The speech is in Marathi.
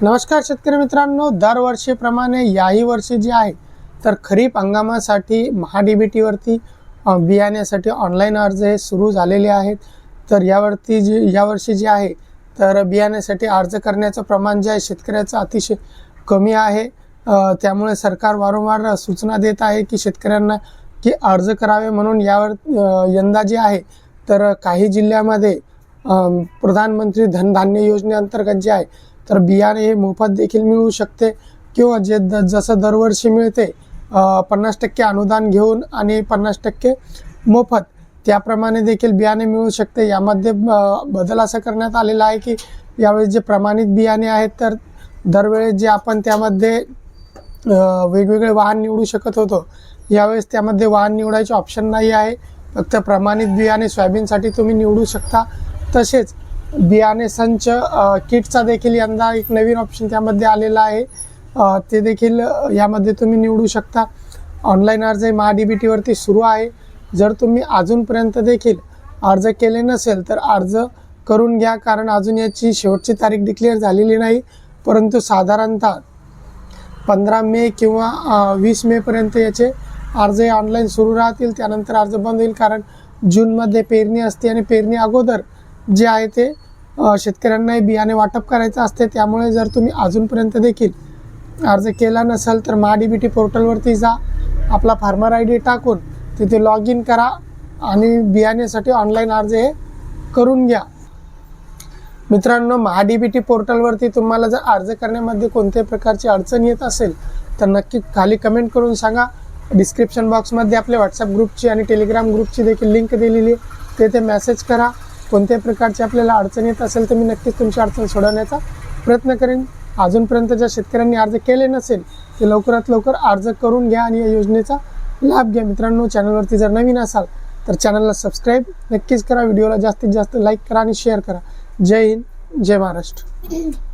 नमस्कार शेतकरी मित्रांनो, दरवर्षीप्रमाणे याही वर्षी जे आहे तर खरीप हंगामासाठी महा-डी-बी-टीवरती बियाण्यासाठी ऑनलाईन अर्ज हे सुरू झालेले आहेत। तर यावर्षी जे आहे तर बियाण्यासाठी अर्ज करण्याचं प्रमाण जे आहे शेतकऱ्याचं अतिशय कमी आहे। त्यामुळे सरकार वारंवार सूचना देत आहे की शेतकऱ्यांना की अर्ज करावे म्हणून यंदा जे आहे तर काही जिल्ह्यामध्ये प्रधानमंत्री धनधान्य योजनेअंतर्गत जे आहे तर बियाणे हे मोफत देखील मिळू शकते किंवा जसं दरवर्षी मिळते 50% अनुदान घेऊन आणि 50% मोफत त्याप्रमाणे देखील बियाणे मिळू शकते। यामध्ये बदल असा करण्यात आलेला आहे की यावेळी जे प्रमाणित बियाणे आहेत तर दरवेळेस जे आपण त्यामध्ये वेगवेगळे वाहन निवडू शकत होतो, यावेळेस त्यामध्ये वाहन निवडायचे ऑप्शन नाही आहे। फक्त प्रमाणित बियाणे सोयाबीनसाठी तुम्ही निवडू शकता। तसेच बियाणे संच किटचा देखील यंदा एक नवीन ऑप्शन त्यामध्ये आलेला आहे, ते देखील यामध्ये तुम्ही निवडू शकता। ऑनलाईन अर्ज महा-डी-बी-टीवरती सुरू आहे। जर तुम्ही अजूनपर्यंत देखील अर्ज केले नसेल तर अर्ज करून घ्या, कारण अजून याची शेवटची तारीख डिक्लेअर झालेली नाही, परंतु साधारणतः 15 मे किंवा 20 मेपर्यंत याचे अर्ज हे ऑनलाईन सुरू राहतील। त्यानंतर अर्ज बंद होईल, कारण जूनमध्ये पेरणी असते आणि पेरणी अगोदर जे आहे ते शेतकऱ्यांना बियाणे वाटप करायचं असते। त्यामुळे जर तुम्ही अजूनपर्यंत देखील अर्ज केला नसाल तर महा-डी-बी-टी पोर्टलवरती जा, आपला फार्मर ID टाकून तिथे लॉग इन करा आणि बियाण्यासाठी ऑनलाईन अर्ज हे करून घ्या। मित्रांनो, महा-डी-बी-टी पोर्टलवरती तुम्हाला जर अर्ज करण्यामध्ये कोणत्याही प्रकारची अडचण येत असेल तर नक्की खाली कमेंट करून सांगा। डिस्क्रिप्शन बॉक्समध्ये आपल्या व्हॉट्सअप ग्रुपची आणि टेलिग्राम ग्रुपची देखील लिंक दिलेली आहे, तेथे मेसेज करा। कोणत्याही प्रकारची आपल्याला अडचण येत असेल तर मी नक्कीच तुमची अडचण सोडवण्याचा प्रयत्न करेन। अजूनपर्यंत ज्या शेतकऱ्यांनी अर्ज केले नसेल ते लवकरात लवकर अर्ज करून घ्या आणि या योजनेचा लाभ घ्या। मित्रांनो, चॅनलवरती जर नवीन असाल तर चॅनलला सबस्क्राईब नक्कीच करा, व्हिडिओला जास्तीत जास्त लाईक करा आणि शेअर करा। जय हिंद, जय महाराष्ट्र।